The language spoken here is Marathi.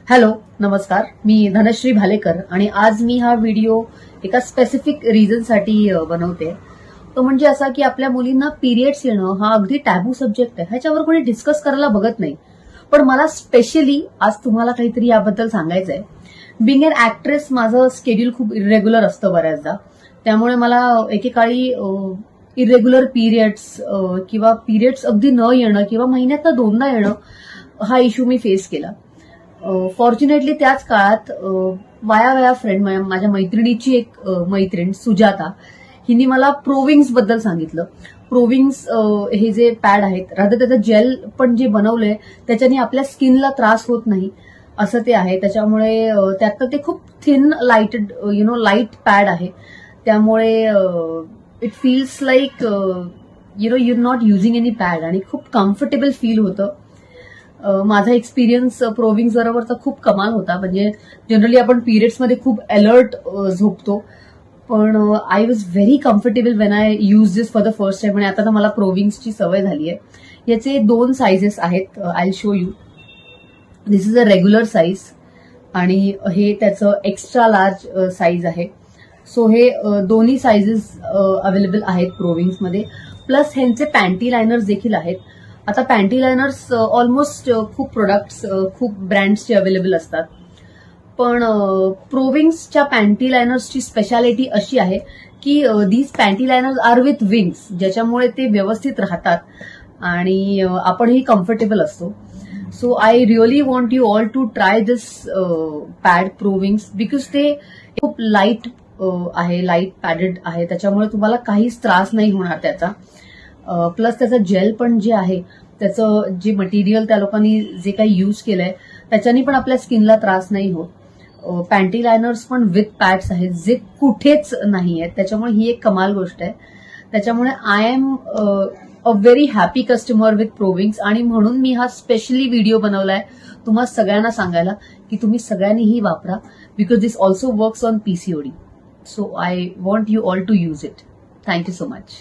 हॅलो, नमस्कार. मी धनश्री भालेकर आणि आज मी हा व्हिडिओ एका स्पेसिफिक रिझनसाठी बनवते. तो म्हणजे असा की आपल्या मुलींना पिरियड्स येणं हा अगदी टॅबू सब्जेक्ट आहे. ह्याच्यावर कोणी डिस्कस करायला बघत नाही. पण मला स्पेशली आज तुम्हाला काहीतरी याबद्दल सांगायचं आहे. बिंग एन ऍक्ट्रेस माझं शेड्यूल खूप इरेग्युलर असतं बऱ्याचदा. त्यामुळे मला एकेकाळी इरेग्युलर पिरियड्स किंवा पिरियड्स अगदी न येणं किंवा महिन्यातनं दोनदा येणं हा इश्यू मी फेस केला. फॉर्च्युनेटली त्याच काळात वाया फ्रेंड माझ्या मैत्रिणीची एक मैत्रीण सुजाता हिने मला प्रोविंग्स बद्दल सांगितलं. प्रोविंग्स हे जे पॅड आहेत, राधा त्याचं जेल पण जे बनवलंय त्याच्याने आपल्या स्किनला त्रास होत नाही असं ते आहे. त्याच्यामुळे त्यातनं ते खूप थिन लाईटेड लाईट पॅड आहे. त्यामुळे it feels like you're not using any pad आणि खूप कम्फर्टेबल फील होतं. माझा एक्सपिरियन्स प्रोविंग्स बरोबरचा खूप कमाल होता. म्हणजे जनरली आपण पिरियड्समध्ये खूप अलर्ट झोपतो, पण I was very comfortable when I use this for the first time. आणि आता तर मला प्रोविंग्सची सवय झाली आहे. याचे 2 साइजेस आहेत. I show you. This is a regular size आणि हे त्याचं एक्स्ट्रा लार्ज साईज आहे. सो हे दोन्ही साइजेस अवेलेबल आहेत प्रोविंग्समध्ये. प्लस ह्यांचे पॅन्टी लायनर्स देखील आहेत. आता पॅन्टी लायनर्स ऑलमोस्ट खूप प्रोडक्ट्स खूप ब्रँड्सचे अवेलेबल असतात, पण प्रोविंग्सच्या पॅन्टी लायनर्सची स्पेशालिटी अशी आहे की these panty liners are with wings, ज्याच्यामुळे ते व्यवस्थित राहतात आणि आपणही कम्फर्टेबल असतो. So I really want you all to try this pad Prowings because ते खूप लाईट आहे, लाईट पॅडेड आहे. त्याच्यामुळे तुम्हाला काहीच त्रास नाही होणार त्याचा. प्लस त्याचं जेल पण जे आहे, त्याचं जे मटेरियल त्या लोकांनी जे काही यूज केलंय त्याच्यानी पण आपल्या स्किनला त्रास नाही होत. पॅन्टी लायनर्स पण विथ पॅड्स आहेत जे कुठेच नाही आहेत. त्याच्यामुळे ही एक कमाल गोष्ट आहे. त्याच्यामुळे I am a very happy customer with Prowings आणि म्हणून मी हा स्पेशली व्हिडिओ बनवलाय तुम्हाला सगळ्यांना सांगायला की तुम्ही सगळ्यांनीही वापरा because this also works on PCOD. So I want you all to use it. Thank you so much.